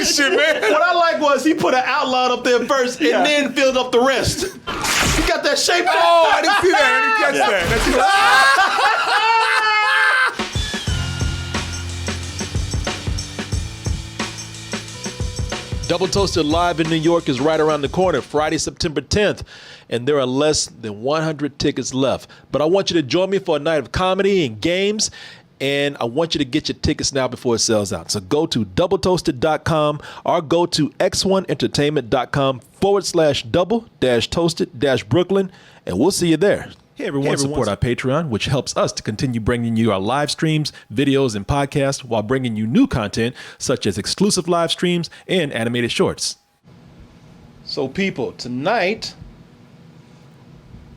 this shit, man. What I like was he put an outline up there first and then filled up the rest. He got that shape. Oh, I didn't see that. I didn't catch that. Double Toasted Live in New York is right around the corner, Friday, September 10th, and there are less than 100 tickets left. But I want you to join me for a night of comedy and games, and I want you to get your tickets now before it sells out. So go to doubletoasted.com or go to x1entertainment.com/double-toasted-Brooklyn, and we'll see you there. Hey everyone, support our Patreon, which helps us to continue bringing you our live streams, videos, and podcasts while bringing you new content such as exclusive live streams and animated shorts. So people, tonight,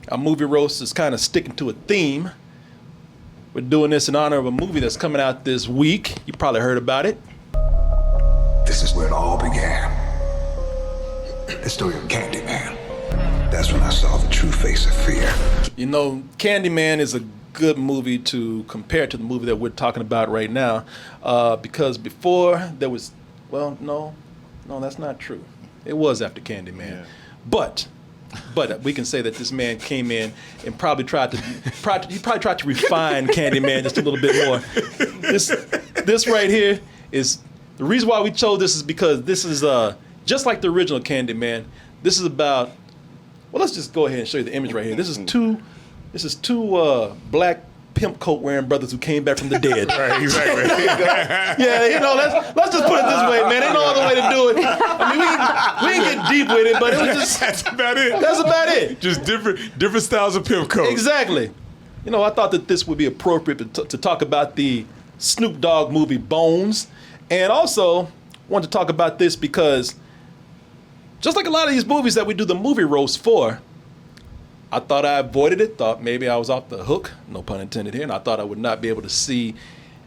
our movie roast is kind of sticking to a theme. We're doing this in honor of a movie that's coming out this week. You probably heard about it. This is where it all began. The story of Candyman. That's when I saw the true face of fear. You know, Candyman is a good movie to compare to the movie that we're talking about right now, because before there was, well, no, that's not true. It was after Candyman, yeah. But we can say that this man came in and probably tried to refine Candyman just a little bit more. This right here is the reason why we chose this is because this is just like the original Candyman. This is about. Well, let's just go ahead and show you the image right here. This is two black pimp coat wearing brothers who came back from the dead. Right, exactly. Yeah, you know, let's just put it this way, man. Ain't no other way to do it. I mean, we didn't get deep with it, but it was just that's about it. That's about it. Just different styles of pimp coats. Exactly. You know, I thought that this would be appropriate to talk about the Snoop Dogg movie Bones, and also wanted to talk about this because. Just like a lot of these movies that we do the movie roast for, I thought I avoided it, thought maybe I was off the hook, no pun intended here, and I thought I would not be able to see,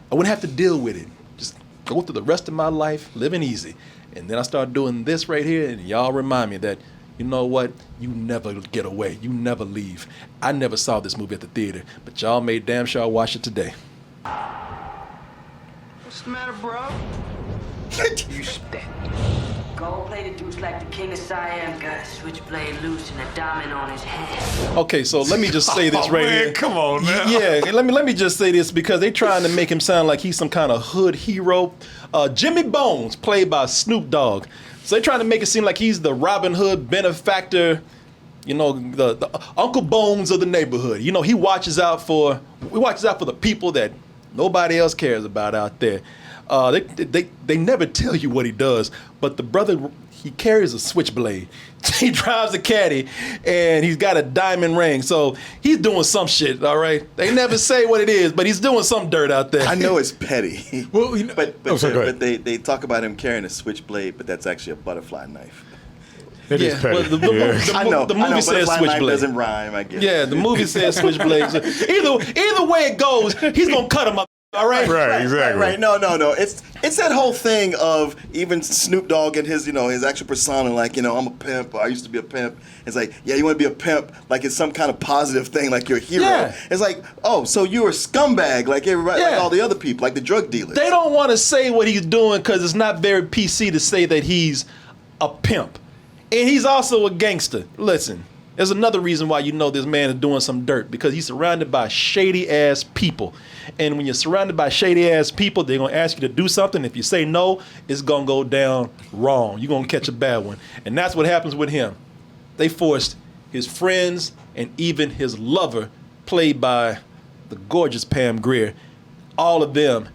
I wouldn't have to deal with it. Just go through the rest of my life living easy. And then I started doing this right here, and y'all remind me that, you know what, you never get away, you never leave. I never saw this movie at the theater, but y'all made damn sure I watched it today. What's the matter, bro? You spent. Gold-plated dudes like the King of Siam got a switchblade loose and a diamond on his head. Okay, so let me just say this right man, here. Come on, man. Yeah, let me just say this because they trying to make him sound like he's some kind of hood hero. Jimmy Bones, played by Snoop Dogg. So they trying to make it seem like he's the Robin Hood benefactor, you know, the Uncle Bones of the neighborhood. You know, he watches out for the people that nobody else cares about out there. They never tell you what he does, but the brother, he carries a switchblade. He drives a caddy, and he's got a diamond ring. So he's doing some shit, all right? They never say what it is, but he's doing some dirt out there. I know it's petty. Well, you know, but they talk about him carrying a switchblade, but that's actually a butterfly knife. It is petty. Well, the movie says switchblade. Doesn't rhyme, I guess. Yeah, the movie says switchblade. So either way it goes, he's gonna cut him up. All right. Right, exactly. Right. No. It's that whole thing of even Snoop Dogg and his actual persona, like, I'm a pimp, or I used to be a pimp. It's like, yeah, you want to be a pimp, like it's some kind of positive thing, like you're a hero. Yeah. It's like, oh, so you're a scumbag, like everybody, like all the other people, like the drug dealers. They don't want to say what he's doing because it's not very PC to say that he's a pimp. And he's also a gangster. Listen, there's another reason why you know this man is doing some dirt, because he's surrounded by shady-ass people. And when you're surrounded by shady-ass people, they're going to ask you to do something. If you say no, it's going to go down wrong. You're going to catch a bad one. And that's what happens with him. They forced his friends and even his lover, played by the gorgeous Pam Grier, all of them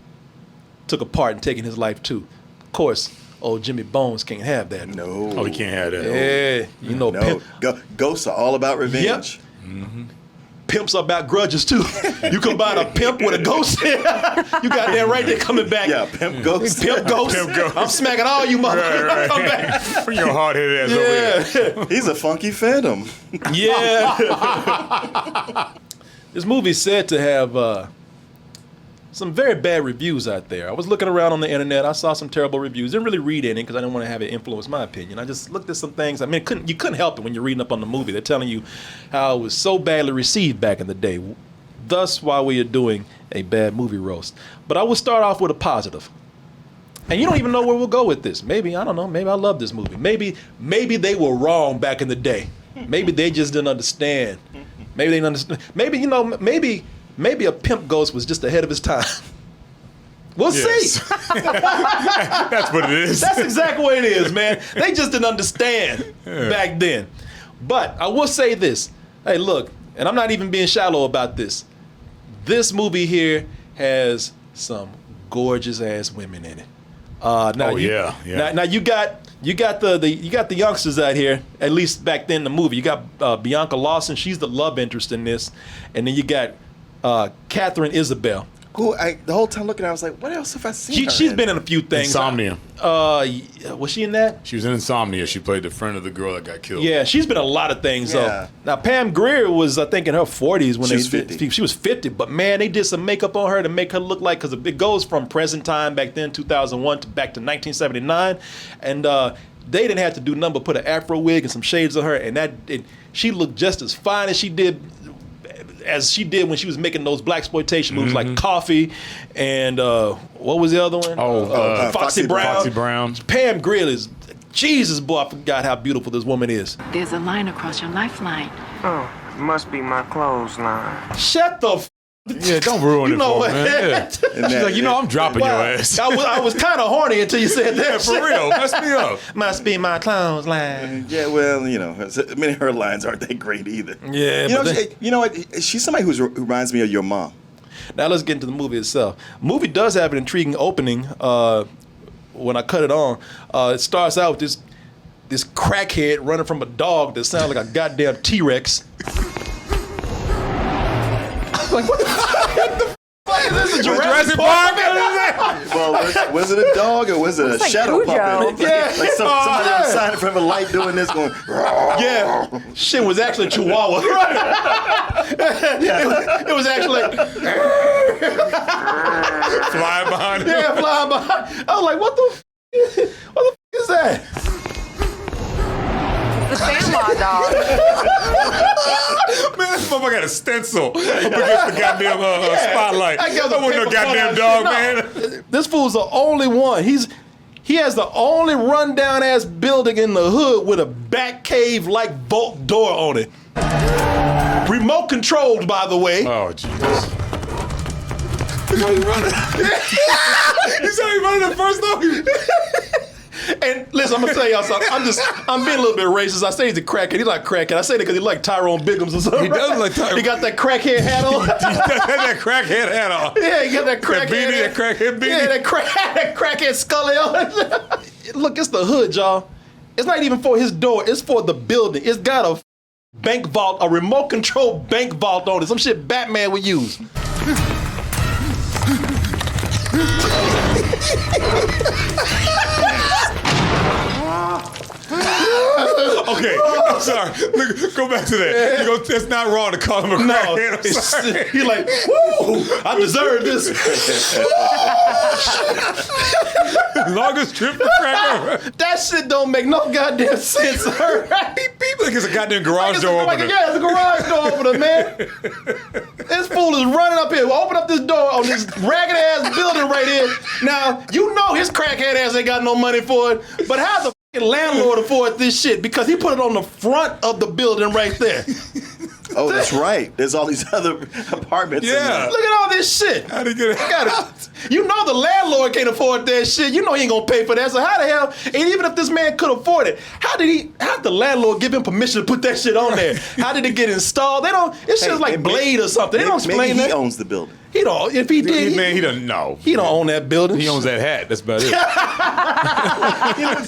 took a part in taking his life too. Of course, old Jimmy Bones can't have that. No. Oh, he can't have that. Yeah, you know. No. Ghosts are all about revenge. Yep. Mm-hmm. Pimps are about grudges too. You combine a pimp with a ghost. You got that right there coming back. Yeah, pimp ghost. Pimp ghost. Pimp ghost. I'm smacking all you motherfuckers. Right. Come back. Bring your hard-headed ass over here. He's a funky phantom. Yeah. This movie's said to have some very bad reviews out there. I was looking around on the internet. I saw some terrible reviews. Didn't really read any because I didn't want to have it influence my opinion. I just looked at some things. I mean, you couldn't help it when you're reading up on the movie. They're telling you how it was so badly received back in the day. Thus, why we are doing a bad movie roast. But I will start off with a positive. And you don't even know where we'll go with this. Maybe, I don't know, maybe I love this movie. Maybe they were wrong back in the day. Maybe they just didn't understand. Maybe they didn't understand. Maybe, you know, maybe a pimp ghost was just ahead of his time. We'll see. That's what it is. That's exactly what it is, man. They just didn't understand back then. But I will say this. Hey, look, and I'm not even being shallow about this. This movie here has some gorgeous ass women in it. Now you got the youngsters out here. At least back then in the movie, you got Bianca Lawson. She's the love interest in this, and then you got Catherine Isabel. Who the whole time looking at, I was like, what else have I seen? She's been in a few things. Insomnia. Was she in that? She was in Insomnia. She played the friend of the girl that got killed. Yeah, she's been in a lot of things. Yeah. Now Pam Grier was, I think, in her 40s when she was 50. But man, they did some makeup on her to make her look like, because it goes from present time back then, 2001, to back to 1979, and they didn't have to do nothing but put an Afro wig and some shades on her, and she looked just as fine as she did when she was making those blaxploitation movies like Coffee and what was the other one? Foxy Brown. Foxy Brown. Pam Grier is, Jesus, boy, I forgot how beautiful this woman is. There's a line across your lifeline. Oh, it must be my clothesline. Shut the f***. Yeah, don't ruin it for me, man. Yeah. She's like, I'm dropping your ass. I was kind of horny until you said that. Yeah, for real. Mess me up. Must be my clothesline. Yeah, well, you know, many of her lines aren't that great either. Yeah, you know what? She's somebody who reminds me of your mom. Now let's get into the movie itself. The movie does have an intriguing opening. When I cut it on, it starts out with this crackhead running from a dog that sounds like a goddamn T-Rex. Like, what the fuck? This is Jurassic Park? Well, was it a dog or was it a shadow puppet? Yeah. Like somebody on the side in front of a light doing this going, yeah. Shit was actually a Chihuahua. It was actually flying behind him. Yeah, flying behind. I was like, what the f is that? The Sandlot dog. Man, this motherfucker got a stencil up against the goddamn spotlight. That wasn't no goddamn dog, man. This fool's the only one. He has the only rundown ass building in the hood with a back cave like vault door on it. Remote controlled, by the way. Oh, Jesus. He's how he running. He's how he running at first, though. And listen, I'm gonna tell y'all something. I'm being a little bit racist. I say he's a crackhead. He's not crackhead. I say that because he like Tyrone Biggums or something. He does like Tyrone. He got that crackhead hat on. He does have that crackhead hat on. Yeah, he got that crackhead. That crackhead beanie. Yeah, that crackhead scully on. Look, it's the hood, y'all. It's not even for his door. It's for the building. It's got a bank vault, a remote control bank vault on it. Some shit Batman would use. Okay, I'm sorry. Look, go back to that. It's not wrong to call him a crackhead. I'm sorry. He like, woo, I deserve this. Longest trip for cracker. That shit don't make no goddamn sense, sir. Beep, beep, like it's a goddamn garage door opener. Yeah, it's a garage door opener, man. This fool is running up here. Open up this door on this ragged ass building right here. Now, you know his crackhead ass ain't got no money for it, but how the landlord afford this shit? Because he put it on the front of the building right there. Oh, that's right. There's all these other apartments. Yeah. Look at all this shit. How'd he get it out? You know the landlord can't afford that shit. You know he ain't gonna pay for that. So how the hell, and even if this man could afford it, how did the landlord give him permission to put that shit on there? How did it get installed? They don't, it's just like Blade or something. They don't explain that. He owns the building. He don't, if he did. He doesn't know. He don't own that building. He owns that hat. That's about it.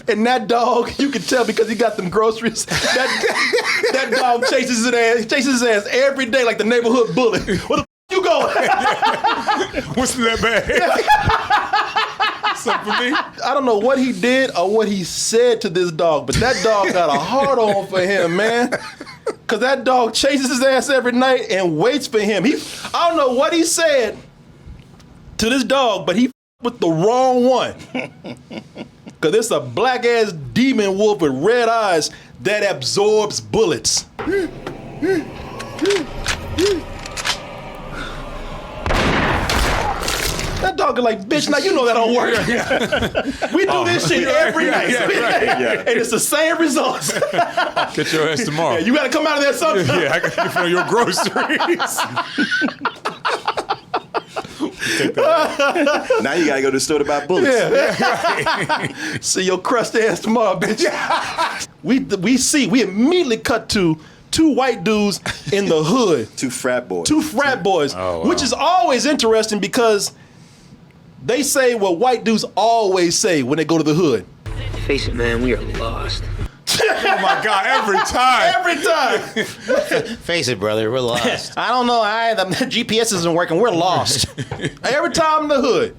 And that dog, you can tell because he got them groceries. That dog chases his ass every day like the neighborhood bully. Where the you going? What's in that bag? Something for me? I don't know what he did or what he said to this dog, but that dog got a hard on for him, man. Cause that dog chases his ass every night and waits for him. I don't know what he said to this dog, but he with the wrong one. Cause it's a black ass demon wolf with red eyes that absorbs bullets. That dog smoking like, bitch, now you know that don't work. We do this shit every night. And it's the same results. Get your ass tomorrow. Yeah, you gotta come out of there sometime. Yeah, I got you for your groceries. Now you gotta go to the store to buy bullets. Yeah. See your crusty ass tomorrow, bitch. we immediately cut to 2 white dudes in the hood. 2 frat boys. 2 frat boys, Oh, wow. which is always interesting because they say what white dudes always say when they go to the hood. Face it, man, we are lost. Oh my God, every time. Every time. Face it, brother, we're lost. I don't know. The GPS isn't working. We're lost. Every time in the hood,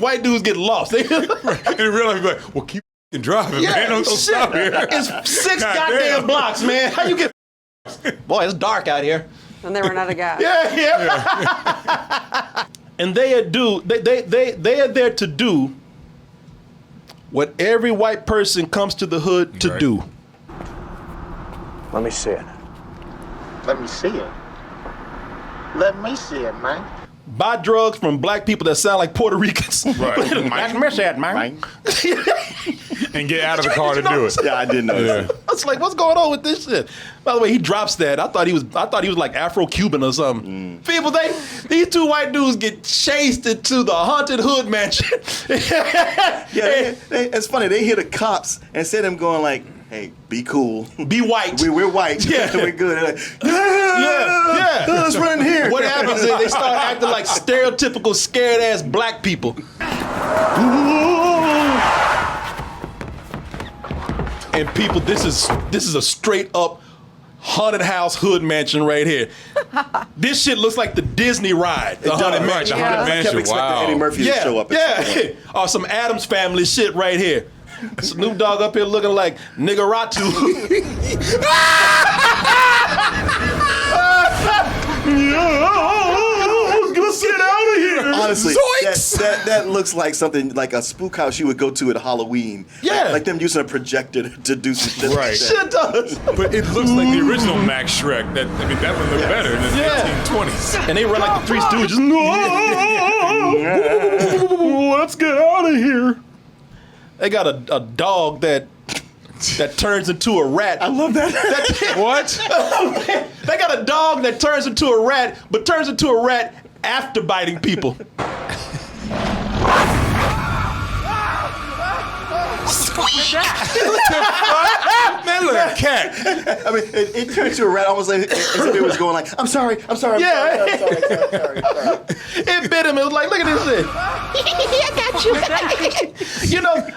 white dudes get lost. And in real life, like, well, keep driving, man. Don't stop here. It's 6 goddamn blocks, man. How you get? Boy, it's dark out here. And they run out of gas. Yeah. And they are there to do what every white person comes to the hood to do. Let me see it. Let me see it. Let me see it, man. Buy drugs from black people that sound like Puerto Ricans. Right. Let me see it, man. And get out of the car to do it. Yeah, I didn't know that. I was like, what's going on with this shit? By the way, he drops that. I thought he was like Afro-Cuban or something. People, these 2 white dudes get chased into the haunted hood mansion. It's funny. They hear the cops and see them going like, "Hey, be cool. Be white. We're white. Yeah. We're good." They're like, Yeah. let's run in here. What happens is they start acting like stereotypical scared ass black people. And people, this is a straight up haunted house hood mansion right here. This shit looks like the Disney ride. The haunted mansion. The haunted I kept mansion. expecting Wow. Eddie Murphy to show up. Or some Addams Family shit right here. Snoop Dogg up here looking like Niggeratu. Get out of here. Honestly, Zoinks! that looks like something like a spook house you would go to at Halloween. Yeah. Like them using a projector to do some shit. Right. Like that. Shit does. But it looks like the original Max Shrek. That one looked better in the 1920s. And they run like the Three Stooges. Let's get out of here. They got a dog that turns into a rat. I love that. What? They got a dog that turns into a rat, but turns into a rat after biting people. Man, look at a cat. I mean, it turned into a rat almost like as if it was going like, I'm sorry. It bit him. It was like, look at this shit. I got you. You know,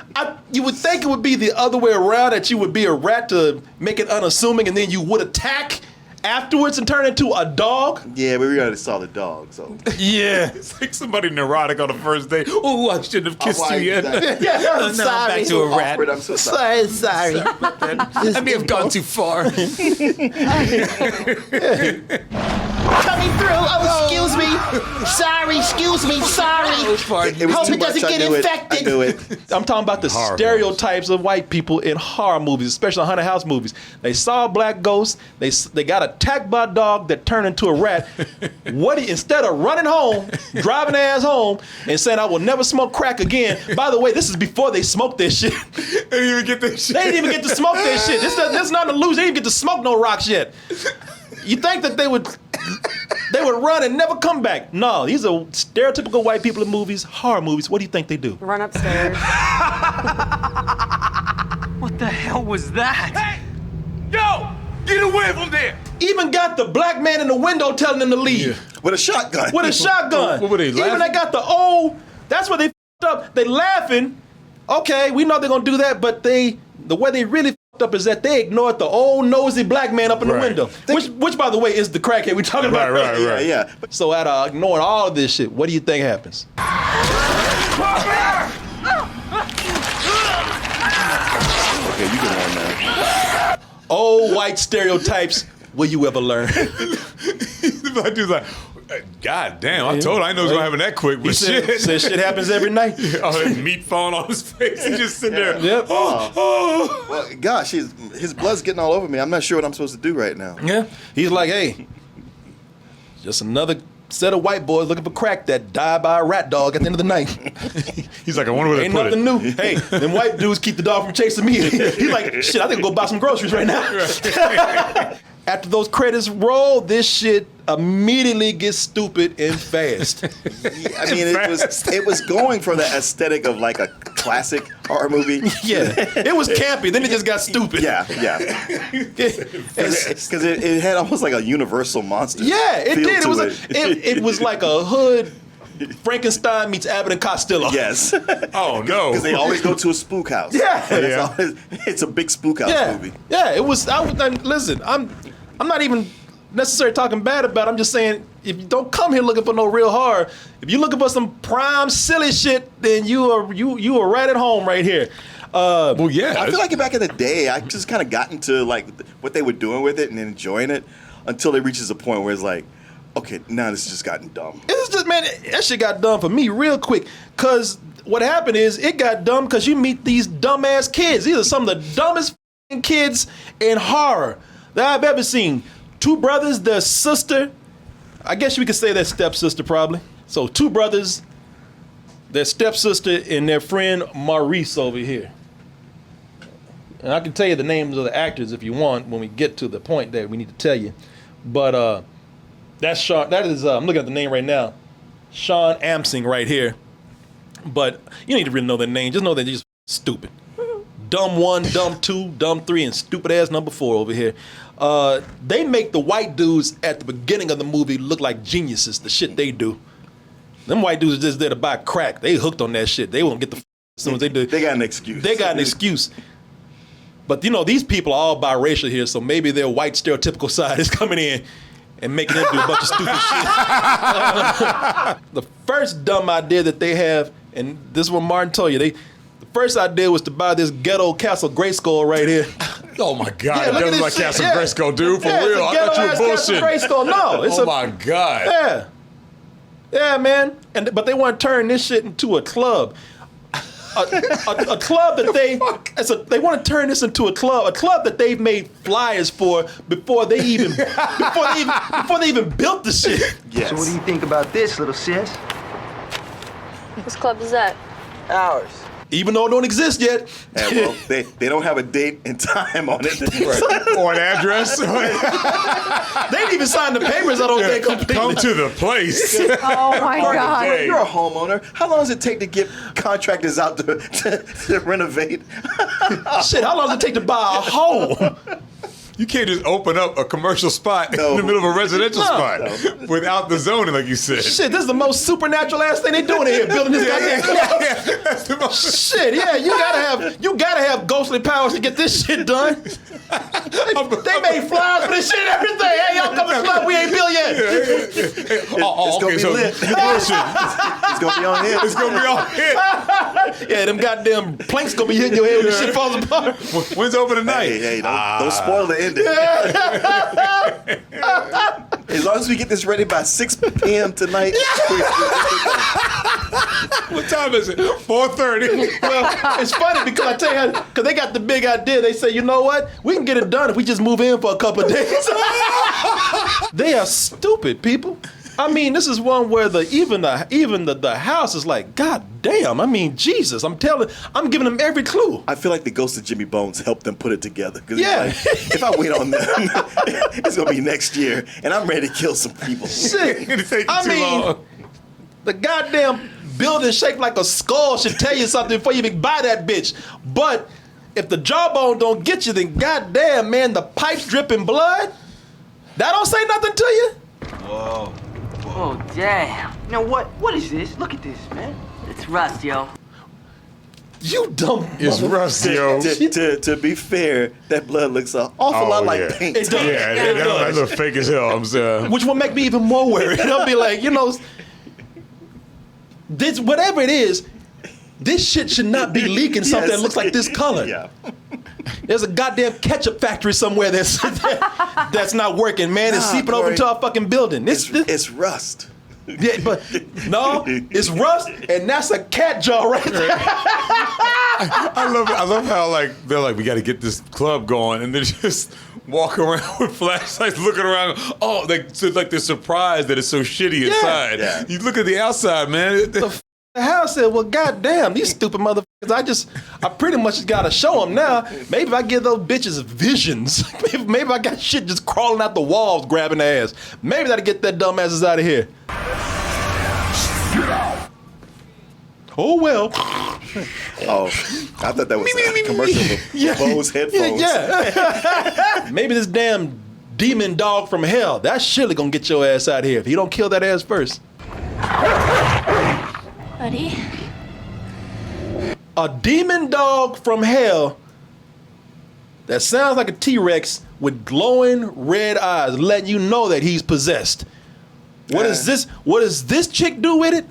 you would think it would be the other way around, that you would be a rat to make it unassuming, and then you would attack afterwards and turn into a dog. Yeah, but we already saw the dog, so. Yeah. It's like somebody neurotic on the first day. Oh, I shouldn't have kissed you yet. Yeah, I'm No, I'm back to a rat. Awkward, I'm so sorry. Sorry. I may have gone too far. Coming through. Oh, excuse me. Sorry, excuse me. Sorry. It was Hope too it doesn't much. get I knew infected. I knew it. I'm talking about the Horror stereotypes of white people in horror movies, especially haunted house movies. They saw a black ghost. They got attacked by a dog that turned into a rat. Instead of running home, driving their ass home, and saying, "I will never smoke crack again." By the way, this is before they smoked their shit. They didn't even get that shit. They didn't even get to smoke their shit. This is not an illusion. They didn't even get to smoke no rocks yet. You think that they would run and never come back? No, these are stereotypical white people in movies, horror movies. What do you think they do? Run upstairs. What the hell was that? Hey! Yo! Get away from there! Even got the black man in the window telling them to leave. With a shotgun. With a shotgun. What were they, Even laughing? they got the old. That's where they f***ed up. They laughing. Okay, we know they're gonna do that, but the way they really f***ed up is that they ignored the old nosy black man up in the Right. window, which by the way is the crackhead we talking about. Right. Yeah. So out of ignoring all of this shit, what do you think happens? Okay, you can learn now. Old white stereotypes. Will you ever learn? The black dude's like, God damn, I told her I know it's gonna happen that quick, He but said shit. shit happens every night. Oh, that meat falling off his face. He's just sitting there. Yep. Well, gosh, his blood's getting all over me. I'm not sure what I'm supposed to do right now. Yeah. He's like, hey, just another set of white boys looking for crack that die by a rat dog at the end of the night. He's like, I wonder where they Ain't put nothing it. new. Hey, them white dudes keep the dog from chasing me. He's like, shit, I think I'll go buy some groceries right now. After those credits roll, this shit immediately gets stupid and fast. I mean, it was going for the aesthetic of like a classic horror movie. Yeah, it was campy. Then it just got stupid. Yeah. Because it had almost like a Universal monster. Yeah, it feel did. to It was like a hood Frankenstein meets Abbott and Costello. Yes. Oh no! Because they always go to a spook house. Yeah. It's a big spook house movie. Yeah, it was. Listen, I'm not even necessarily talking bad about it. I'm just saying, if you don't come here looking for no real horror, if you're looking for some prime silly shit, then you are right at home right here. Well, yeah. I feel like back in the day, I just kind of got into like what they were doing with it and enjoying it until it reaches a point where it's like, okay, now this has just gotten dumb. It's just, man, that shit got dumb for me real quick. Cause what happened is it got dumb because you meet these dumbass kids. These are some of the dumbest kids in horror that I've ever seen. Two brothers, their sister. I guess we could say their stepsister probably. So two brothers, their stepsister, and their friend Maurice over here. And I can tell you the names of the actors if you want when we get to the point that we need to tell you. But that's Sean. That is I'm looking at the name right now. Sean Amsing right here. But you need to really know their name. Just know they're just stupid. Dumb 1, dumb 2, dumb 3, and stupid ass number 4 over here. They make the white dudes at the beginning of the movie look like geniuses. The shit they do. Them white dudes are just there to buy crack. They hooked on that shit. They won't get the as soon as they do. They got an excuse. They got an excuse. But you know, these people are all biracial here, so maybe their white stereotypical side is coming in and making them do a bunch of stupid shit. The first dumb idea that they have, and this is what Martin told you, the first idea was to buy this ghetto Castle Grayskull right here. Oh my God! Yeah, look at it doesn't this like shit. Castle Yeah. Grayskull, dude. For Yeah, real, it's a I thought you were ghetto-ass bullshitting. Castle Grayskull. No, it's oh my God! Yeah, man. But they want to turn this shit into a club. A club that they want to turn this into a club that they've made flyers for before they even built the shit. Yes. So what do you think about this, little sis? Whose club is that? Ours. Even though it don't exist yet. Yeah, well, they don't have a date and time on it. Right. Or an address. They didn't even sign the papers, I don't think, completely. Come to the place. Oh my God. Hey. You're a homeowner. How long does it take to get contractors out to renovate? Shit, how long does it take to buy a home? You can't just open up a commercial spot in the middle of a residential spot without the zoning, like you said. Shit, this is the most supernatural ass thing they doing in here, building this goddamn club. That's the most. Shit, yeah, you gotta have ghostly powers to get this shit done. They made flyers for this shit and everything. Hey, y'all come to the club, we ain't built yet. It's gonna be lit. Bullshit. It's gonna be on here. It's gonna be on hit. Yeah, them goddamn planks gonna be hitting your head when this shit falls apart. When's open tonight? Hey, don't spoil the ending. As long as we get this ready by 6 p.m. tonight. What time is it? 4:30. Well, it's funny because I tell you, because they got the big idea. They say, you know what? We can get it done if we just move in for a couple of days. They are stupid people. I mean, this is one where even the house is like, God damn. I mean, Jesus. I'm giving them every clue. I feel like the ghost of Jimmy Bones helped them put it together. 'Cause Yeah. it's like, if I wait on them, it's gonna be next year, and I'm ready to kill some people. Shit. It'll take you I too mean, long. the goddamn building shaped like a skull should tell you something before you even buy that bitch. But if the jawbone don't get you, then goddamn, man, the pipes dripping blood, that don't say nothing to you? Oh, damn. Now what is this? Look at this, man. It's rust, yo. You dumb It's rusty, yo. To be fair, that blood looks an awful lot like paint. It does. Yeah, It that does. look fake as hell. I'm saying. Which will make me even more worried. I'll be like, this whatever it is, this shit should not be leaking something that looks like this color. Yeah. There's a goddamn ketchup factory somewhere that's not working, man. It's seeping over into our fucking building. It's rust. Yeah, but no, it's rust, and that's a cat jaw right there. I love how like they're like, we got to get this club going, and then just walk around with flashlights, looking around. Oh, it's like they're surprised that it's so shitty inside. Yeah. You look at the outside, man. The house said, well, goddamn, these stupid motherfuckers. I pretty much got to show them now. Maybe if I give those bitches visions, maybe I got shit just crawling out the walls, grabbing their ass. Maybe that'll get that dumb asses out of here. Oh, well. Oh, I thought that was a commercial for Bose headphones. Yeah. Maybe this damn demon dog from hell, that's surely gonna get your ass out of here if he don't kill that ass first. Buddy? A demon dog from hell that sounds like a T-Rex with glowing red eyes, letting you know that he's possessed. What is this? What does this chick do with it?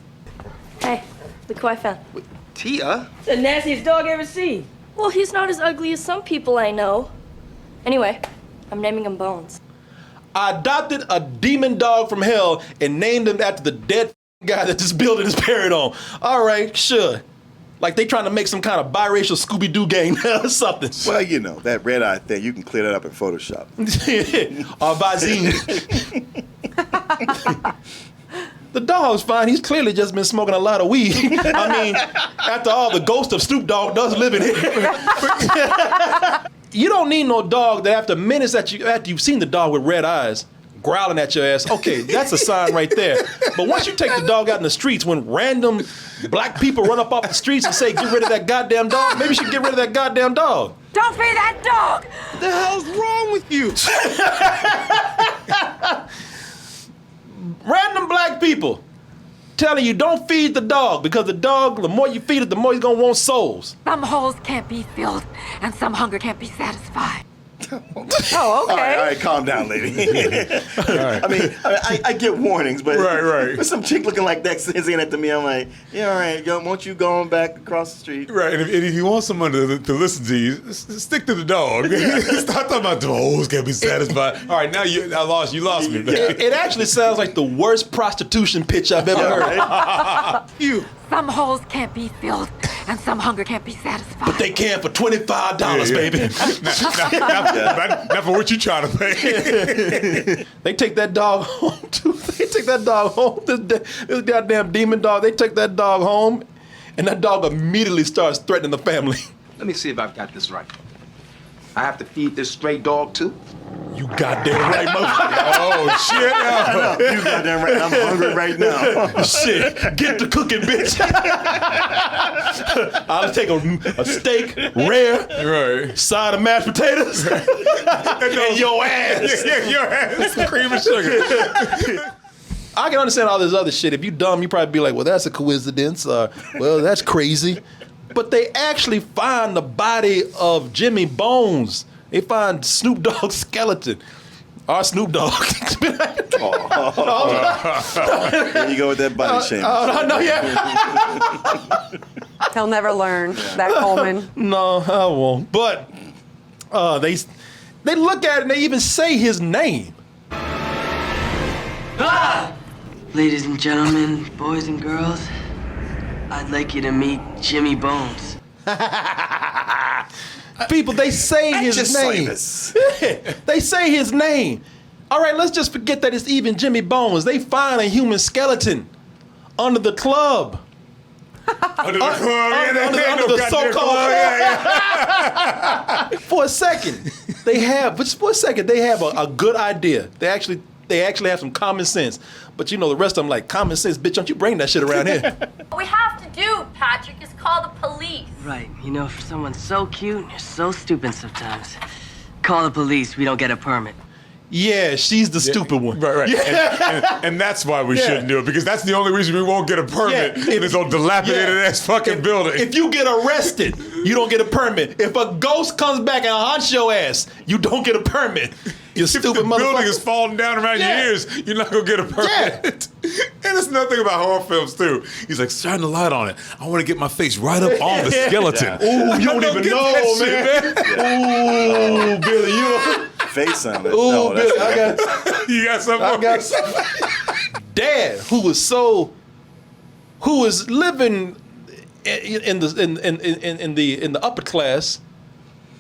Hey, look who I found. Tia? The nastiest dog ever seen. Well, he's not as ugly as some people I know. Anyway, I'm naming him Bones. I adopted a demon dog from hell and named him after the dead guy that this building is buried on. All right, sure. Like they trying to make some kind of biracial Scooby-Doo gang or something. Well, you know, that red eye thing, you can clear that up in Photoshop. Or Vazine. The dog's fine. He's clearly just been smoking a lot of weed. I mean, after all, the ghost of Snoop Dogg does live in here. You don't need no dog that after minutes after you've seen the dog with red eyes growling at your ass, okay, that's a sign right there. But once you take the dog out in the streets, when random black people run up off the streets and say, get rid of that goddamn dog, maybe you should get rid of that goddamn dog. Don't feed that dog! What the hell's wrong with you? Random black people telling you don't feed the dog because the dog, the more you feed it, the more he's gonna want souls. Some holes can't be filled, and some hunger can't be satisfied. Oh, okay. All right, calm down, lady. I mean, I get warnings, but Right. some chick looking like that saying that to me, I'm like, yeah, all right, yo, won't you going back across the street? Right, and if you want someone to listen to you, stick to the dog. Stop talking about the holes can't be satisfied. All right, now you lost me. It actually sounds like the worst prostitution pitch I've ever heard. Some holes can't be filled, and some hunger can't be satisfied. But they can for $25, baby. Not for what you trying to pay. They take that dog home, too. They take that dog home. This goddamn demon dog, they take that dog home, and that dog immediately starts threatening the family. Let me see if I've got this right. I have to feed this stray dog too? You goddamn right, motherfucker. Oh, shit. No. You goddamn right. I'm hungry right now. Shit. Get the cooking, bitch. I'll take a steak, rare, side of mashed potatoes, and your ass. Yeah, your ass. Cream and sugar. I can understand all this other shit. If you dumb, you probably be like, well, that's a coincidence. Well, that's crazy. But they actually find the body of Jimmy Bones. They find Snoop Dogg's skeleton. Our Snoop Dogg. There you go with that body shaming. No, yeah. He'll never learn that, Coleman. No, I won't. But they look at it and they even say his name. Ladies and gentlemen, boys and girls, I'd like you to meet Jimmy Bones. People, they say his name. They say his name. All right, let's just forget that it's even Jimmy Bones. They find a human skeleton under the club. Under the club. Under the so-called. For a second, they have a good idea. They actually have some common sense. But you know, the rest of them like, common sense, bitch, don't you bring that shit around here. What we have to do, Patrick, is call the police. Right, you know, for someone so cute, you're so stupid sometimes. Call the police, we don't get a permit. Yeah, she's the stupid one. Right. Yeah. And that's why we shouldn't do it, because that's the only reason we won't get a permit in this old dilapidated ass fucking building. If you get arrested, you don't get a permit. If a ghost comes back and haunts your ass, you don't get a permit. You stupid motherfucker. If the building is falling down around your ears, you're not gonna get a permit. And it's another thing about horror films too. He's like, shine the light on it. I want to get my face right up on the skeleton. Ooh, you don't even know, man. Ooh, Billy, you don't. Face on it. Ooh, No, Billy, You got something? I got something. Dad, who was living in the upper class,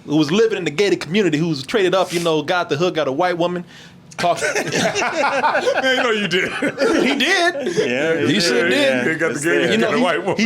who was living in the gated community, who was traded up, got the hood, got a white woman. Talking. Man, you know you did. He did. Yeah, he sure did. He got the gated, got a white woman.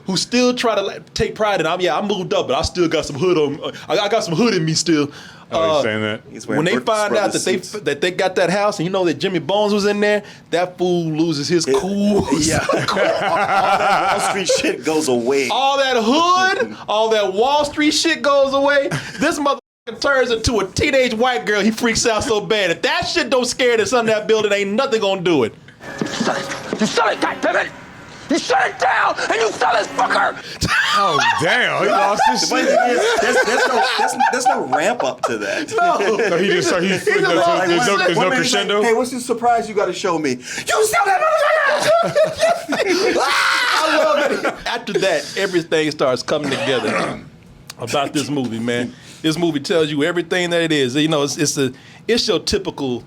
Who still try to take pride in. I moved up, but I still got some hood on. I got some hood in me still. Oh, he's saying that. When they find out that they got that house, and that Jimmy Bones was in there, that fool loses his cool. Yeah. all that Wall Street shit goes away. All that hood, all that Wall Street shit goes away. This motherfucker turns into a teenage white girl. He freaks out so bad. If that shit don't scare the son of that building, ain't nothing gonna do it. You sell it, goddammit! You shut it down and you sell this fucker! Oh, damn. He lost his The funny shit. thing is, there's no ramp up to that. No. So he just, there's no crescendo? Like, hey, what's the surprise you got to show me? You sell that motherfucker! I love it. After that, everything starts coming together about this movie, man. This movie tells you everything that it is. It's your typical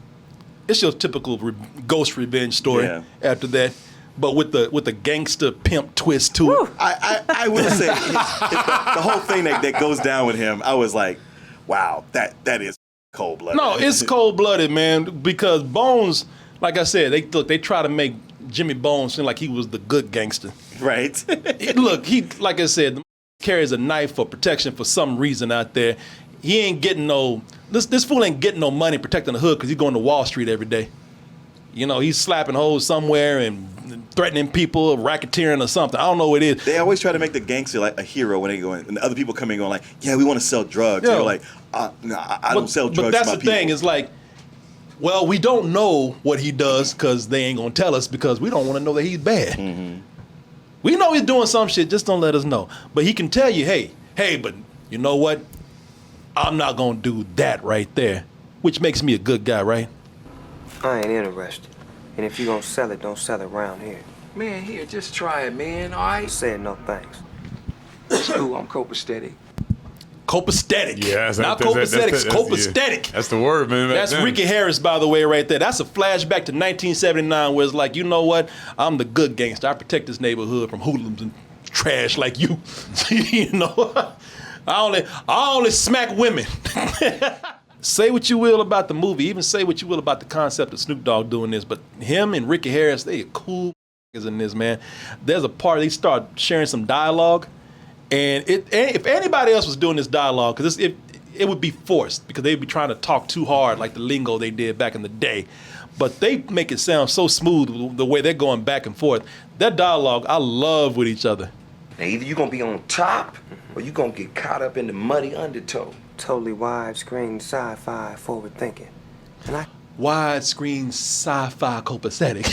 ghost revenge story. Yeah. After that, but with the gangster pimp twist to it. I will say the whole thing that goes down with him. I was like, wow, that is cold blooded. No, it's cold blooded, man. Because Bones, like I said, they try to make Jimmy Bones seem like he was the good gangster. Right. Look, he, like I said, carries a knife for protection for some reason out there. He ain't getting this fool ain't getting no money protecting the hood because he's going to Wall Street every day. He's slapping hoes somewhere and threatening people, racketeering or something. I don't know what it is. They always try to make the gangster like a hero when they go in, and the other people come in going like, yeah, we want to sell drugs. Yeah. They're like, no, I don't sell drugs. But that's to my the people. thing is like, well, we don't know what he does because they ain't gonna tell us because we don't want to know that he's bad. Mm-hmm. We know he's doing some shit, just don't let us know. But he can tell you, hey, but you know what? I'm not gonna do that right there, which makes me a good guy, right? I ain't interested. And if you gonna sell it, don't sell it around here. Man, here, just try it, man, all I right? said no thanks. It's cool, I'm copacetic. Copacetic. Yeah, not copacetic, it's copacetic. That's the word, man. That's Ricky Harris, by the way, right there. That's a flashback to 1979 where it's like, you know what? I'm the good gangster. I protect this neighborhood from hoodlums and trash like you. I only smack women. Say what you will about the movie, even say what you will about the concept of Snoop Dogg doing this, but him and Ricky Harris, they are cool in this, man. There's a part they start sharing some dialogue, and if anybody else was doing this dialogue, because it would be forced because they'd be trying to talk too hard like the lingo they did back in the day. But they make it sound so smooth the way they're going back and forth. That dialogue, I love with each other. Now, either you're gonna be on top or you're gonna get caught up in the muddy undertow. Totally widescreen, sci-fi, forward thinking. And Widescreen, sci-fi, copacetic.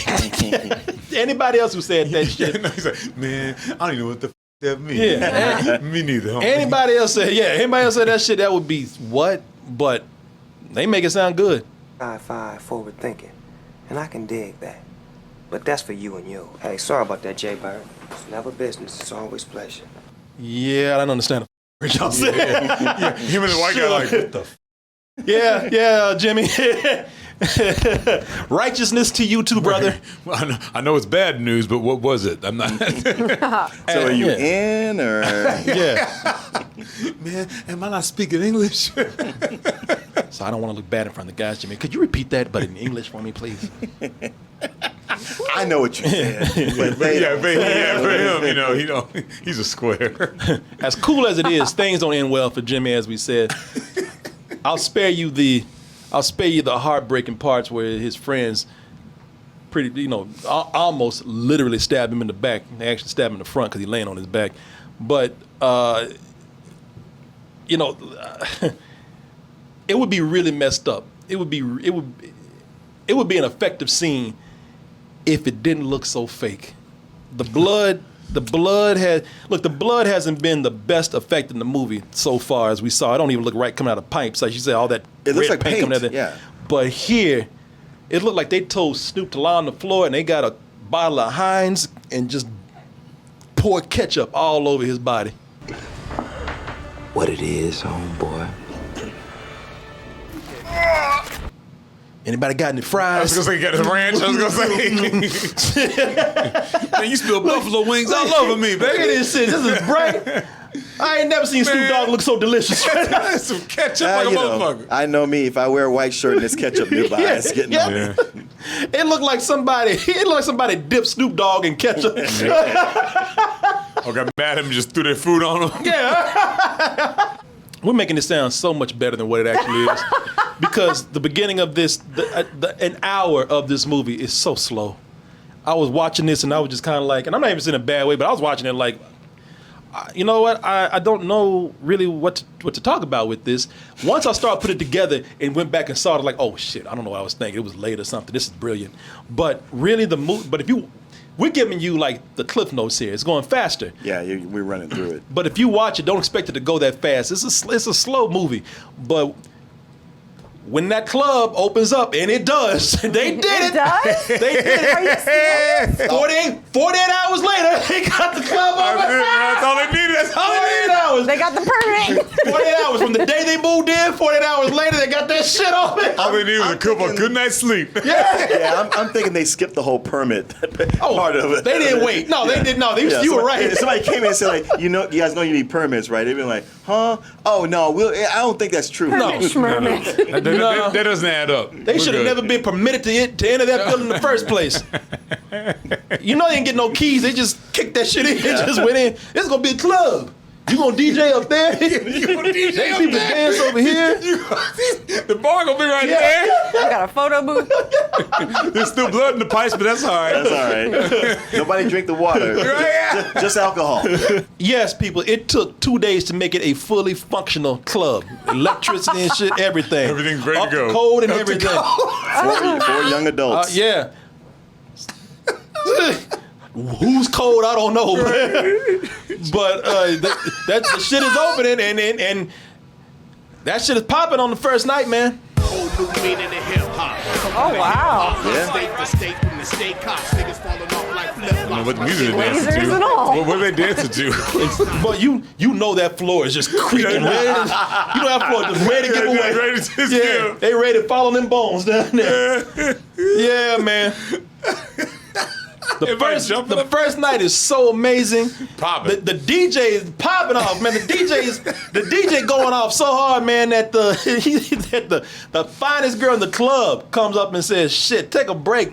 Anybody else who said that shit? He's like, man, I don't even know what the that means. Yeah. Me neither. Homie. Anybody else said that shit, that would be what? But they make it sound good. Sci-fi, forward thinking. And I can dig that. But that's for you and you. Hey, sorry about that, Jay Bird. It's never business, it's always pleasure. Yeah, I don't understand what y'all said. Yeah, him and the white guy like, what the Yeah, Jimmy. Righteousness to you too, brother. Well, I know it's bad news, but what was it? I'm not. So are you in or? Yeah. Man, am I not speaking English? So I don't want to look bad in front of the guys, Jimmy. Could you repeat that, but in English for me, please? I know what you said. But for him, he's a square. As cool as it is, things don't end well for Jimmy, as we said. I'll spare you the heartbreaking parts where his friends almost literally stab him in the back. They actually stab him in the front because he's laying on his back. But it would be really messed up. It would be an effective scene if it didn't look so fake. The blood hasn't been the best effect in the movie so far as we saw. It don't even look right coming out of pipes. Like you said, all that It looks red like paint, coming out of there. yeah. But here, it looked like they told Snoop to lie on the floor and they got a bottle of Heinz and just poured ketchup all over his body. What it is, homeboy. Anybody got any I fries? was gonna say, got his ranch. I was gonna say, man, you spilled buffalo wings all over me, Look at baby. this shit. This is bright. I ain't never seen Snoop Dogg look so delicious. Some ketchup like a motherfucker. I know me. If I wear a white shirt and there's ketchup nearby, it's getting on me. It looked like somebody dipped Snoop Dogg in ketchup. Or got mad at him and just threw their food on him. Yeah. We're making it sound so much better than what it actually is. Because the beginning of this, an hour of this movie is so slow. I was watching this and I was just kind of like, and I'm not even saying in a bad way, but I was watching it like, you know what? I don't know really what to talk about with this. Once I started putting it together and went back and saw it, like, oh shit, I don't know what I was thinking. It was late or something. This is brilliant. But really the movie, but we're giving you like the cliff notes here. It's going faster. Yeah, we're running through it. But if you watch it, don't expect it to go that fast. It's a slow movie. But when that club opens up, and it does, they did it. It does? They did it. 48 hours later, they got the club open. That's all they needed. That's all they needed. Hours. They got the permit. 48 hours from the day they moved in. 48 hours later, they got that shit open. All they needed was a good night's sleep. Yeah, I'm thinking they skipped the whole permit part of it. They didn't wait. No, they didn't. No, you were right. Somebody came in and said, like, you guys know you need permits, right? They've been like, huh? Oh no, I don't think that's true. No. That doesn't add up. They should have never been permitted to enter that building in the first place. You know they didn't get no keys. They just kicked that shit in and just went in. It's going to be a club. You gonna DJ up there? You gonna DJ up people there? dance over here? The bar gonna be right there. You got a photo booth. There's still blood in the pipes, but that's all right. That's all right. Nobody drink the water. Just alcohol. Yes, people. It took 2 days to make it a fully functional club. Electricity and shit, everything. Everything's ready to go. Up to code and everything. Four young adults. Yeah. Who's cold? I don't know, but that the shit is opening and that shit is popping on the first night, man. Oh wow! I don't know what the music is dancing Lasers to. and all. What are they dancing to? But you know that floor is just creaking. You know that floor is ready to give away. Ready to just Yeah, they ready to fall on them bones down there. Yeah, man. The first night is so amazing. Popping. The DJ is popping off, man. The DJ going off so hard, man, that the finest girl in the club comes up and says, "Shit, take a break.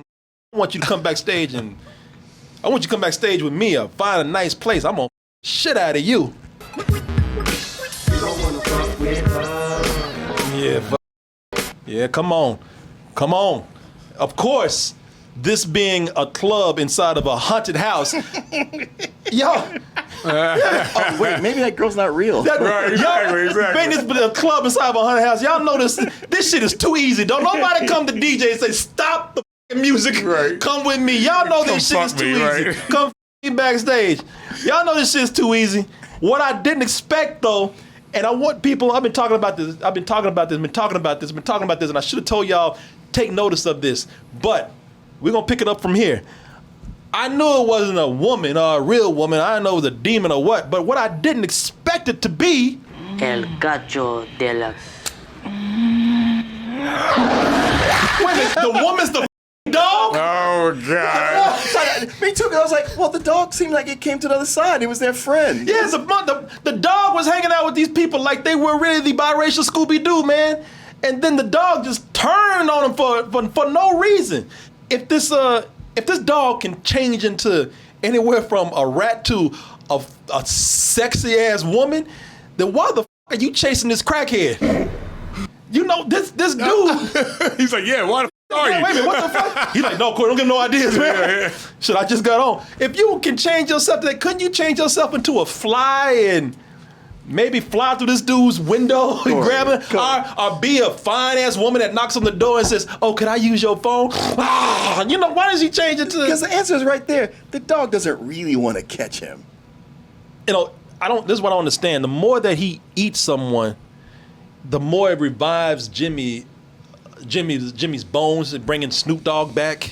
I want you to come backstage with me. Find a nice place. I'm gonna shit out of you." Yeah, come on. Of course. This being a club inside of a haunted house. Yo. Oh, wait, maybe that girl's not real. Right, exactly. Being this a club inside of a haunted house. Y'all know this shit is too easy. Don't nobody come to DJ and say, stop the music. Right. Come with me. Y'all know this shit is too easy. Right. Come me backstage. Y'all know this shit is too easy. What I didn't expect though, and I want people, I've been talking about this, and I should have told y'all, take notice of this. But we're going to pick it up from here. I knew it wasn't a woman or a real woman. I didn't know it was a demon or what. But what I didn't expect it to be... El Gacho de la... Wait a minute, the woman's the dog? Oh, God. Me too, 'cause I was like, well, the dog seemed like it came to the other side. It was their friend. Yeah, the dog was hanging out with these people like they were really the biracial Scooby-Doo, man. And then the dog just turned on him for no reason. If this dog can change into anywhere from a rat to a sexy ass woman, then why the fuck are you chasing this crackhead? You know this dude. He's like, yeah, why the fuck are you? Wait a minute, what the fuck? He's like, no, Corey, don't give no ideas, man. Yeah. Shit, I just got on. If you can change yourself to that, couldn't you change yourself into a fly and maybe fly through this dude's window and grab it, or be a fine ass woman that knocks on the door and says, "Oh, could I use your phone?" You know, why does he change it to? Because the answer is right there. The dog doesn't really want to catch him. You know, this is what I don't understand. The more that he eats someone, the more it revives Jimmy's bones, and bringing Snoop Dogg back.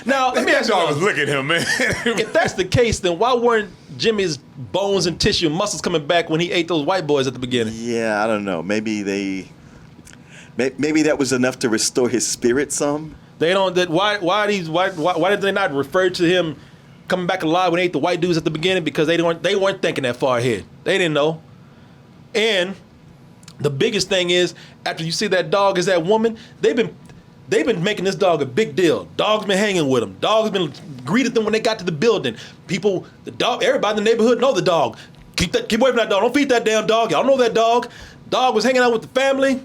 Now, let me ask you. I was looking at him, man. If that's the case, then why weren't Jimmy's bones and tissue and muscles coming back when he ate those white boys at the beginning? Yeah, I don't know. Maybe Maybe that was enough to restore his spirit some. They don't. Why did they not refer to him coming back alive when they ate the white dudes at the beginning? Because they weren't thinking that far ahead. They didn't know. And the biggest thing is, after you see that dog as that woman, they've been making this dog a big deal. Dog's been hanging with them. Dog's been greeted them when they got to the building. People, the dog, everybody in the neighborhood know the dog. Keep away from that dog. Don't feed that damn dog. Y'all know that dog. Dog was hanging out with the family.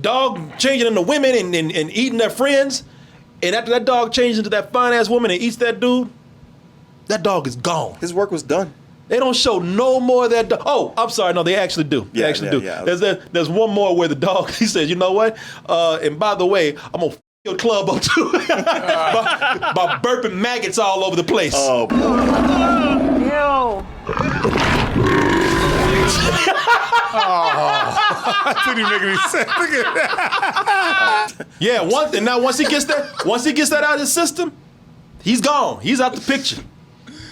Dog changing into women and eating their friends. And after that dog changes into that fine ass woman and eats that dude, that dog is gone. His work was done. They don't show no more of that dog. Oh, I'm sorry. No, they actually do. They actually do. Yeah. There's one more where the dog, he says, you know what? And by the way, I'm going to your club up too. by burping maggots all over the place. Oh, boy. Ew. That didn't even make any sense. Look at that. Yeah, once he gets that out of his system, he's gone. He's out the picture.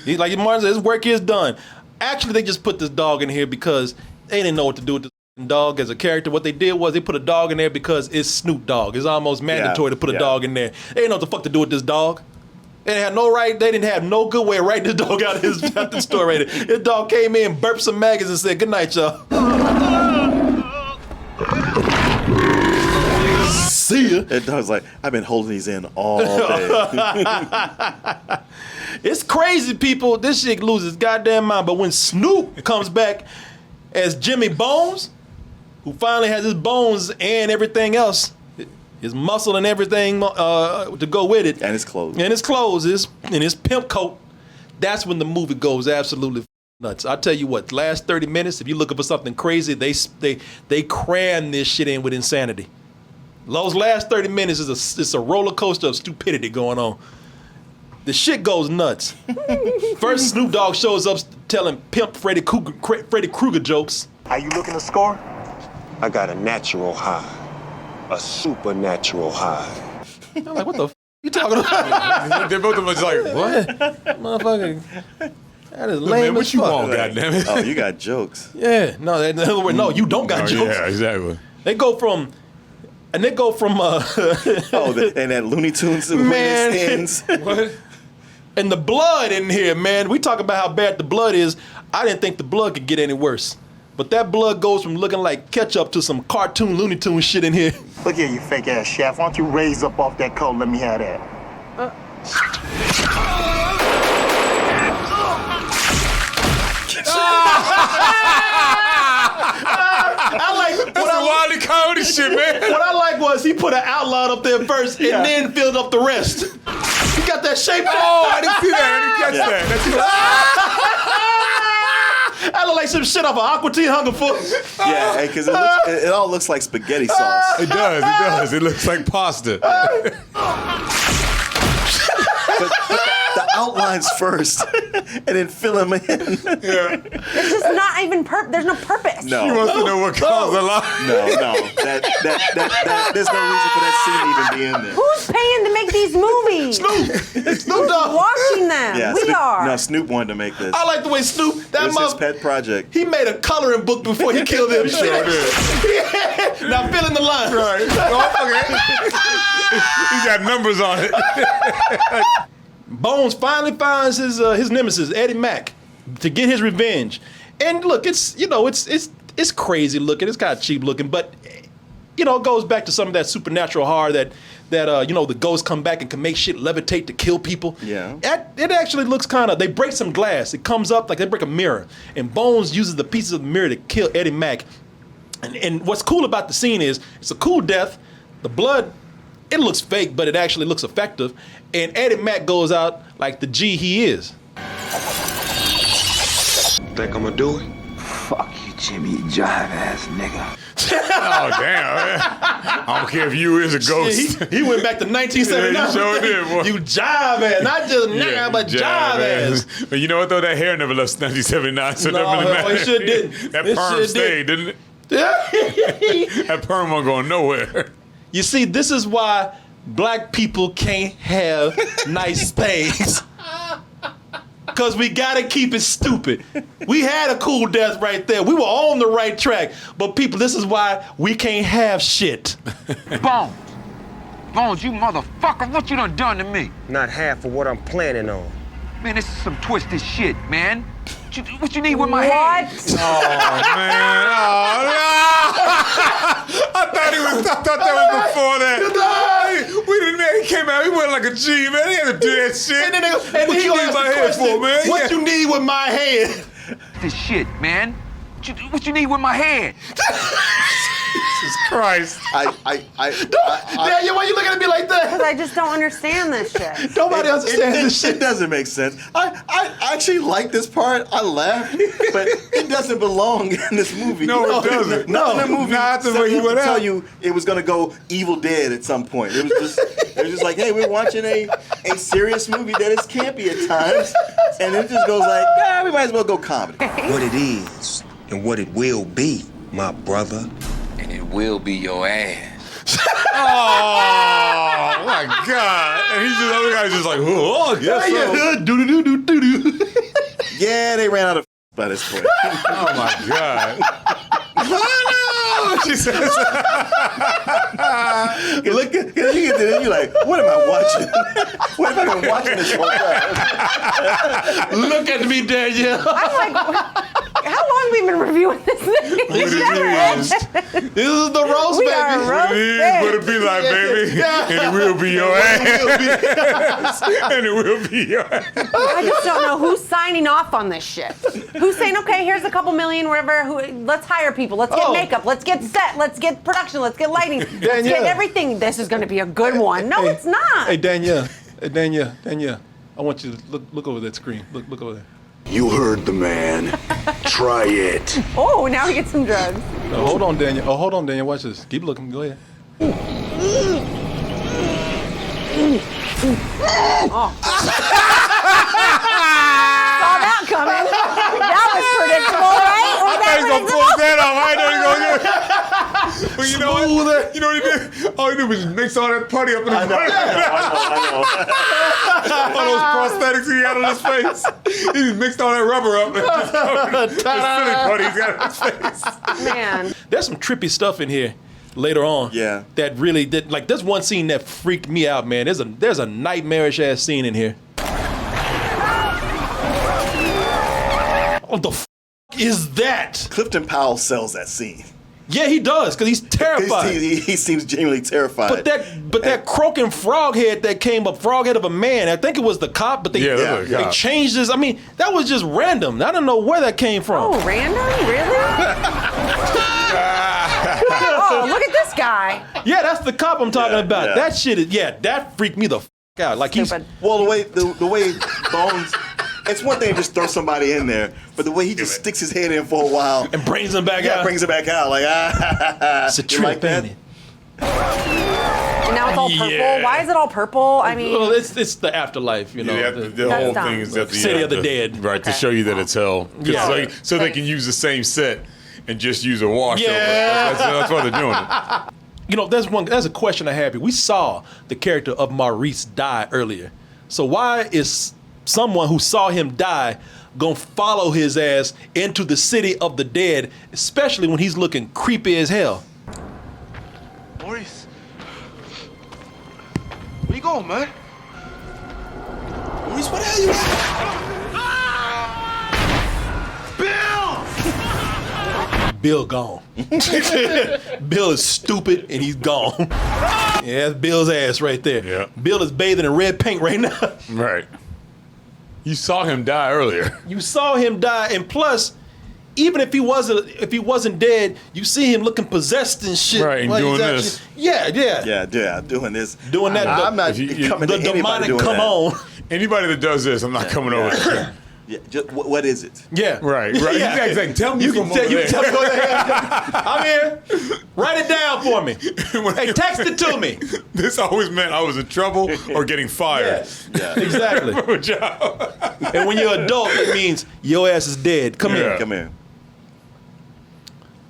He's like Martin said, his work is done. Actually, they just put this dog in here because they didn't know what to do with this dog as a character. What they did was they put a dog in there because it's Snoop Dogg. It's almost mandatory to put a dog in there. They didn't know what the fuck to do with this dog. They had no right. They didn't have no good way of writing this dog out of the story. Right. This dog came in, burped some maggots, and said, "Good night, y'all." See ya. That dog's like, I've been holding these in all day. It's crazy, people. This shit loses goddamn mind. But when Snoop comes back as Jimmy Bones, who finally has his bones and everything else, his muscle and everything to go with it, and his clothes, and his pimp coat, that's when the movie goes absolutely nuts. I tell you what, last 30 minutes, if you're looking for something crazy, they cram this shit in with insanity. Those last 30 minutes is a roller coaster of stupidity going on. The shit goes nuts. First, Snoop Dogg shows up telling pimp Freddy Krueger jokes. How you looking to score? I got a natural high. A supernatural high. I'm like, what the f*** you talking about? They both of them was like, what? Motherfucker. That is Look, lame man, what as you fuck. want, goddammit? Oh, you got jokes. Yeah. No, in other words, no, you don't got jokes. Yeah, exactly. They go from and that Looney Tunes man. What? And the blood in here, man. We talk about how bad the blood is. I didn't think the blood could get any worse. But that blood goes from looking like ketchup to some cartoon Looney Tunes shit in here. Look here, you fake ass chef. Why don't you raise up off that coat? Let me have that. I like That's some wildly comedy shit, man. What I like was he put an outline up there first and then filled up the rest. He got that shape. Oh, I didn't see that. I didn't catch that. I look like some shit off of Aqua Teen Hunger Force. Yeah, because it all looks like spaghetti sauce. It does. It looks like pasta. But the outlines first, and then fill them in. Yeah. This is not even there's no purpose. No. He wants to know what caused the lie. No. There's no reason for that scene to even be in there. Who's paying to make these movies? Snoop Dogg. Watching them. Yeah, We are. No, Snoop wanted to make this. I like the way Snoop, It was his pet project. he made a coloring book before he killed him. Sure did. Now fill in the line. Right. Oh, okay. He got numbers on it. Bones finally finds his nemesis, Eddie Mack, to get his revenge. And look, it's crazy looking. It's kind of cheap looking, but it goes back to some of that supernatural horror that the ghosts come back and can make shit levitate to kill people. Yeah. It actually looks kind of. They break some glass. It comes up like they break a mirror, and Bones uses the pieces of the mirror to kill Eddie Mack. And what's cool about the scene is it's a cool death. The blood, it looks fake, but it actually looks effective. And Eddie Mack goes out like the G he is. Think I'm gonna do it? Fuck you, Jimmy, you jive ass nigga. Oh, damn. I don't care if you is a ghost. He went back to 1979. Yeah, he sure did, boy. You jive ass, not just nigga, but jive ass. But you know what, though? That hair never left 1979, so it No, doesn't really matter. it sure didn't. That It perm sure stayed, didn't it? Yeah. That perm wasn't going nowhere. You see, this is why black people can't have nice things. Because we got to keep it stupid. We had a cool death right there. We were on the right track. But people, this is why we can't have shit. Bones. Bones, you motherfucker, what you done to me? Not half of what I'm planning on. Man, this is some twisted shit, man. What you need with my What? head? Oh man! Oh no! I thought that was before that. We didn't. He came out. He went like a G, man. He had to do that shit. And what you need my head for, man? What you need with my head? This shit, man. What you need with my head? Jesus Christ! Daniel, why you looking at me like that? Because I just don't understand this shit. Nobody understands this shit. It doesn't make sense. I actually like this part. I laughed, but it doesn't belong in this movie. No, it doesn't. Not in the movie. Not the way he went out. Tell you it was gonna go Evil Dead at some point. It was just like, hey, we're watching a serious movie that is campy at times, and it just goes like, yeah, we might as well go comedy. What it is and what it will be, my brother. And it will be your ass. Oh my God! And he's just the other guy's just like, oh, yes, so. Yeah, they ran out of by this point. Oh my God! She says. Look, you get to this, you're like, what am I watching? What have I been watching this whole time? Look at me, Danielle. I'm like, how long have we been reviewing this thing? This is the roast, We baby. are roast. It is what it be like, baby. And it will be your ass. And it will be your ass. I just don't know who's signing off on this shit. Who's saying, okay, here's a couple million, whatever. Let's hire people. Let's get makeup. Let's get set. Let's get production. Let's get lighting. Let's get everything. This is going to be a good one. No, it's not. Hey, Danielle. Danielle. I want you to look over that screen. Look over there. You heard the man. Try it. Oh, now we get some drugs. No, hold on, Danielle. Watch this. Keep looking. Go ahead. Saw that coming. That was predictable, right? Was I thought he was gonna pull that off. I know he was gonna do it. But you know what? You know what he did? All he did was mix all that putty up in his face. All those prosthetics he had on his face. He just mixed all that rubber up. And just the silly putty he's got on his face. Man. There's some trippy stuff in here later on. Yeah. That really did. Like, there's one scene that freaked me out, man. There's a nightmarish ass scene in here. What the f is that? Clifton Powell sells that scene. Yeah, he does, because he's terrified. He seems genuinely terrified. But that croaking frog head that came up, frog head of a man, I think it was the cop, but they changed this. I mean, that was just random. I don't know where that came from. Oh, random? Really? Oh, look at this guy. Yeah, that's the cop I'm talking about. yeah. That shit is, that freaked me the f out. Like, Stupid. Well, the way Bones, it's one thing to just throw somebody in there, but the way he just sticks his head in for a while and brings him back out. Yeah, brings it back out. Like, It's a trip, like ain't it? And now it's all purple. Yeah. Why is it all purple? I mean, Well, it's the afterlife, you know. Yeah, the whole dumb. thing is that City of the Dead. Right, to show you that it's hell. Yeah. So they can use the same set and just use a wash over. Yeah. That's why they're doing it. You know, there's a question I have here. We saw the character of Maurice die earlier. So why is someone who saw him die gonna follow his ass into the city of the dead, especially when he's looking creepy as hell? Maurice. Where you going, man? Maurice, what the hell you at? Bill gone. Bill is stupid and he's gone. Yeah, that's Bill's ass right there. Yeah. Bill is bathing in red paint right now. Right. You saw him die earlier. You saw him die, and plus, even if he wasn't dead, you see him looking possessed and shit. Right, and like doing he's this. Yeah, doing this. Doing that. I'm not the coming to anybody demonic doing come that. on. Anybody that does this, I'm not coming over there. Yeah, what is it? Yeah. Right. Yeah. Exactly. Tell me You from can over there. tell me what the hell. I'm here. Write it down for me. Hey, text it to me. This always meant I was in trouble or getting fired. Yeah. Exactly. From a job. And when you're an adult, it means your ass is dead. Come here. Come here.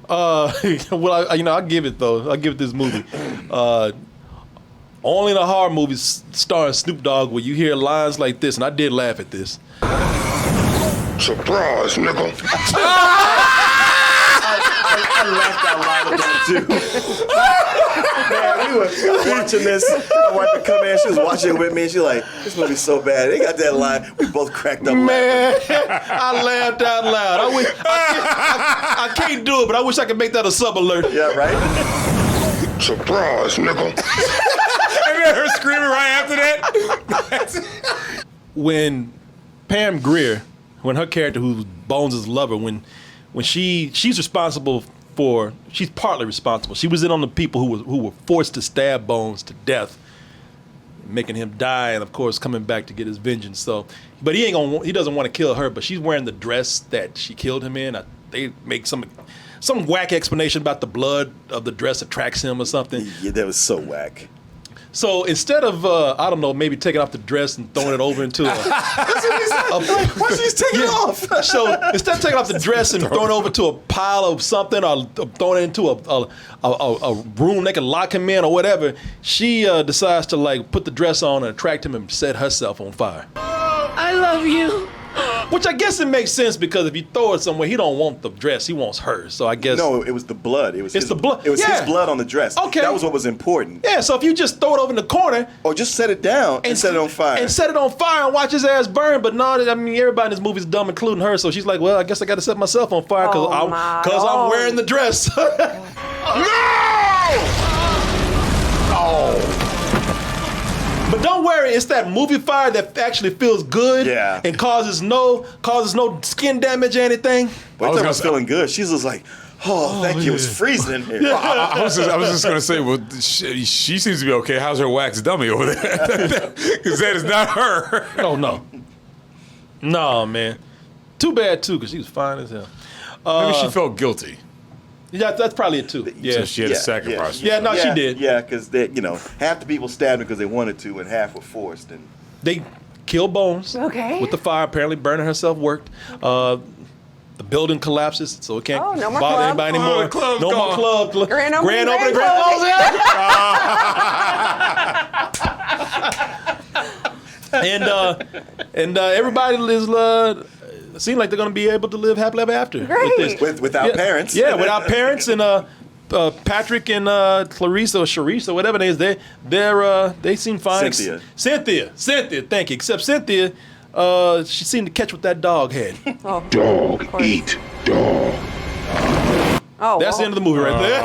Well, I'll give it though. I'll give it this movie. Only in a horror movie starring Snoop Dogg where you hear lines like this, and I did laugh at this. Surprise, nigga. I laughed out loud at that too. Man, we were watching this. My wife would come in, she was watching it with me, and she was like, this movie's so bad. They got that line. We both cracked up. Man, I laughed out loud. I can't do it, but I wish I could make that a sub alert. Yeah, right? Surprise, nigga. And then her screaming right after that. When Pam Grier, when her character, who's Bones' lover, when she's responsible for, she's partly responsible. She was in on the people who were forced to stab Bones to death, making him die, and of course coming back to get his vengeance. So, but he doesn't want to kill her. But she's wearing the dress that she killed him in. They make some whack explanation about the blood of the dress attracts him or something. Yeah, that was so whack. So instead of, I don't know, maybe taking off the dress and throwing it over into That's what he said. Why don't you just take it off? So instead of taking off the dress and throwing it over to a pile of something or throwing it into a room they can lock him in or whatever, she decides to like put the dress on and attract him and set herself on fire. I love you. Which I guess it makes sense because if you throw it somewhere, he don't want the dress, he wants her. So I guess No, it was the blood. It was the blood. It was Yeah. his blood on the dress. Okay. That was what was important. Yeah, so if you just throw it over in the corner or just set it down and set it on fire. And set it on fire and watch his ass burn. But no, I mean everybody in this movie is dumb, including her. So she's like, well, I guess I got to set myself on fire because I'm wearing the dress. But don't worry, it's that movie fire that actually feels good and causes no skin damage or anything. But I was feeling good. She's just like, oh, thank you. It was freezing in here. Yeah. I was just going to say, well, she seems to be okay. How's her wax dummy over there? Because that is not her. Oh, no. No, man. Too bad, too, because she was fine as hell. Maybe she felt guilty. Yeah, that's probably it, too. Yeah. So she had to sacrifice. Yeah, no, she did. Yeah, because half the people stabbed her because they wanted to, and half were forced. And they killed Bones. Okay. With the fire, apparently burning herself worked. The building collapses, so it can't no more bother club. anybody anymore. No more club. Grand opening, grand closing. And everybody is seem like they're going to be able to live happily ever after. Great. Without parents. Yeah, without parents. And Patrick and Clarissa or Charisse or whatever it is, they seem fine. Cynthia, thank you. Except Cynthia, she seemed to catch what that dog had. Dog eat dog. Oh, that's the end of the movie right there.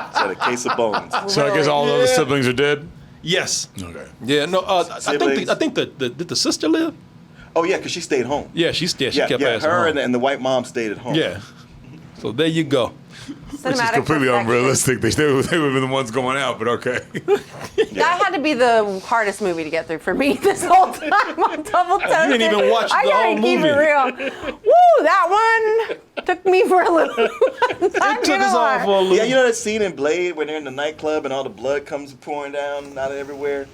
It's a case of bones. So I guess all the other siblings are dead? Yes. Okay. Yeah, no, I think did the sister live? Oh, yeah, because she stayed home. Yeah, she kept her ass her home. and the white mom stayed at home. Yeah. So there you go. Which is completely unrealistic. They would have been the ones going out, but okay. That had to be the hardest movie to get through for me this whole time. I'm double toasted. You didn't even watch the whole movie. I gotta keep it real. Woo, that one took me for a little. It took us all for a little. Yeah, you know that scene in Blade where they're in the nightclub and all the blood comes pouring down out of everywhere?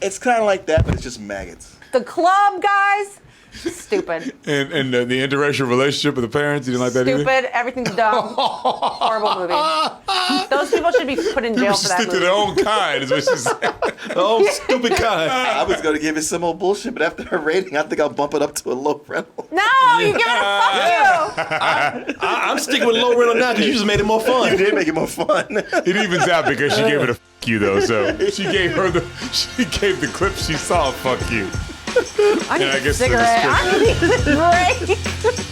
It's kind of like that, but it's just maggots. The club, guys. Stupid. And the interracial relationship with the parents, you didn't like that either? Stupid. Everything's dumb. Horrible movie. Those people should be put in jail for that Stick to their own kind, is what she said. The old stupid kind. I was going to give it some old bullshit, but after her rating, I think I'll bump it up to a low rental. No, you gotta fuck you. I'm sticking with low rental now because you just made it more fun. You did make it more fun. It evens out because she gave it a fuck you, though. So she gave the clip she saw a fuck you. I need I a guess cigarette. I need a break.